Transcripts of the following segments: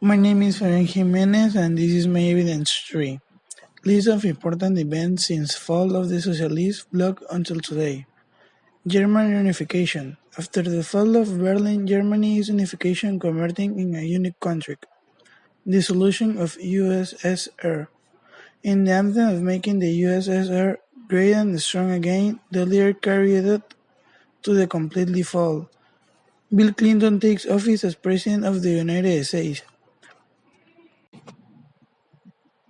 My name is Fabian Jimenez and this is my evidence tree. List of important events since fall of the Socialist bloc until today. German unification. After the fall of Berlin, Germany's unification converting in a unique country. Dissolution of USSR. In the anthem of making the USSR great and strong again, the lyric carried it to the completely fall. Bill Clinton takes office as President of the United States.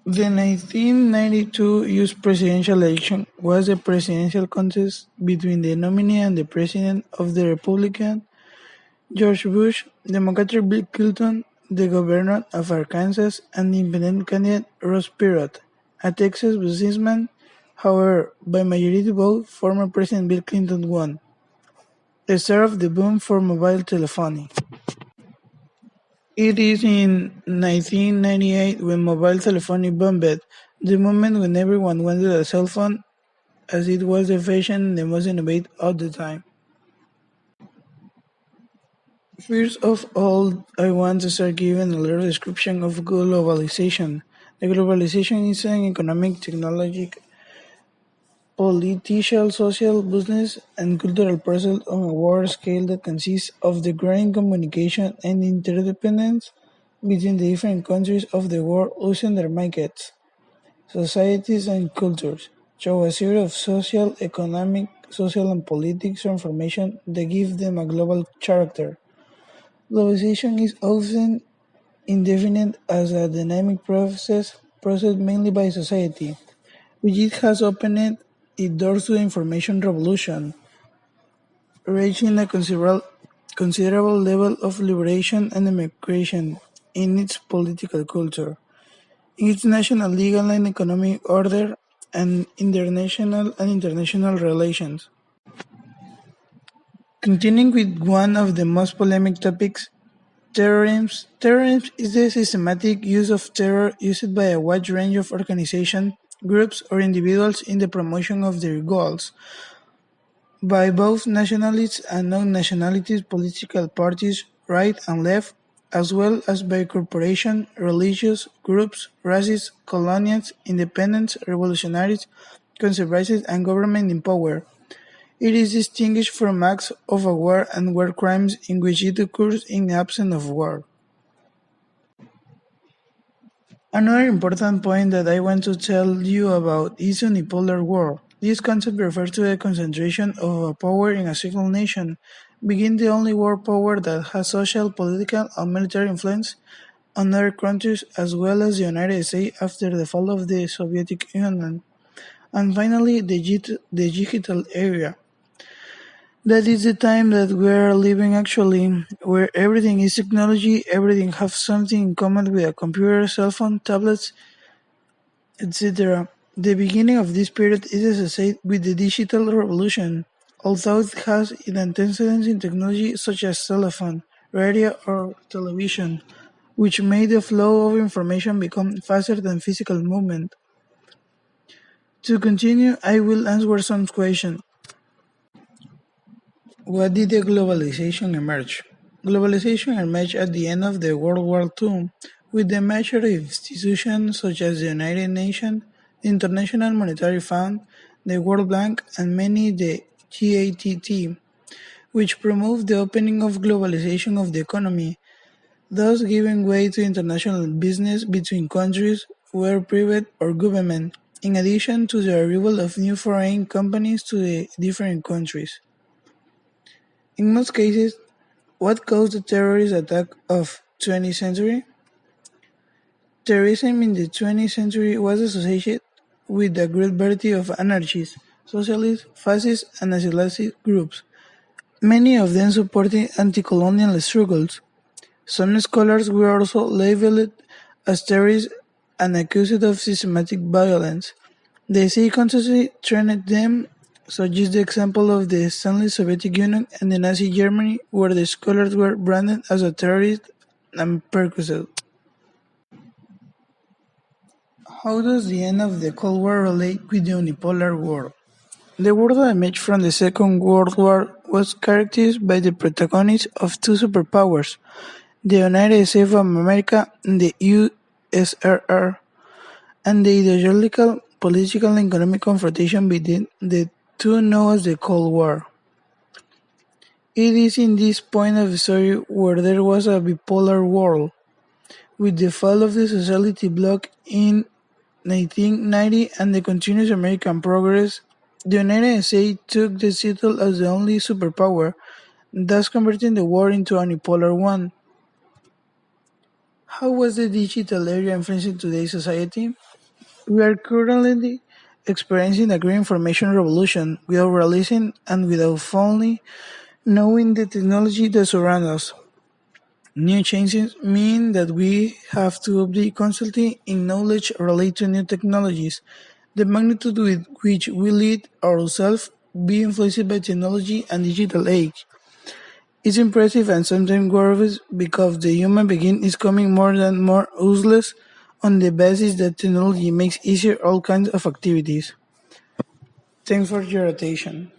The 1992 US presidential election was a presidential contest between the nominee and the president of the Republican, George Bush, Democratic Bill Clinton, the governor of Arkansas, and the independent candidate Ross Perot, a Texas businessman. However, by majority vote, former President Bill Clinton won. The start of the boom for mobile telephony. It is in 1998 when mobile telephony boomed, the moment when everyone wanted a cell phone as it was the fashion and the most innovative at the time. First of all, I want to start giving a little description of globalization. The globalization is an economic, technological, political, social, business, and cultural process on a world scale that consists of the growing communication and interdependence between the different countries of the world using their markets, societies, and cultures, through a series of social, economic, social, and political transformations that give them a global character. Globalization is often indefinite as a dynamic process mainly by society, which it has opened its doors to the information revolution, reaching a considerable level of liberation and democratization in its political culture, in its national legal and economic order, and international relations. Continuing with one of the most polemic topics, terrorism. Terrorism is the systematic use of terror used by a wide range of organizations, groups, or individuals in the promotion of their goals by both nationalists and non-nationalities political parties, right and left, as well as by corporations, religious groups, racists, colonials, independents, revolutionaries, conservatives, and government in power. It is distinguished from acts of a war and war crimes in which it occurs in the absence of war. Another important point that I want to tell you about is unipolar war. This concept refers to the concentration of a power in a single nation, being the only world power that has social, political, and military influence on other countries as well as the United States after the fall of the Soviet Union. And finally, the digital era. That is the time that we are living actually, where everything is technology, everything has something in common with a computer, cell phone, tablets, etc. The beginning of this period is associated with the digital revolution, although it has its antecedents in technology such as telephone, radio, or television, which made the flow of information become faster than physical movement. To continue, I will answer some questions. What did the globalization emerge? Globalization emerged at the end of the World War II with the merger of institutions such as the United Nations, the International Monetary Fund, the World Bank, and many the GATT, which promoved the opening of globalization of the economy, thus giving way to international business between countries, whether private or government, in addition to the arrival of new foreign companies to the different countries. In most cases, what caused the terrorist attack of 20th century? Terrorism in the 20th century was associated with a great variety of anarchist, socialist, fascist, and nationalist groups, many of them supporting anti-colonial struggles. Some scholars were also labeled as terrorists and accused of systematic violence. The CIA constantly trained them, such is the example of the Stanley Soviet Union and the Nazi Germany, where the scholars were branded as a terrorist and persecuted. How does the end of the Cold War relate with the unipolar world? The world that emerged from the Second World War was characterized by the protagonism of two superpowers, the United States of America and the USSR, and the ideological, political, and economic confrontation between the two known as the Cold War. It is in this point of the story where there was a bipolar world. With the fall of the socialist bloc in 1990 and the continuous American progress, the United States took the title as the only superpower, thus converting the war into a unipolar one. How was the digital era influencing today's society? We are currently experiencing a great information revolution without realizing and without fully knowing the technology that surrounds us. New changes mean that we have to update constantly in knowledge related to new technologies. The magnitude with which we lead ourselves be influenced by technology and digital age is impressive and sometimes worries because the human being is becoming more and more useless on the basis that technology makes easier all kinds of activities. Thanks for your attention.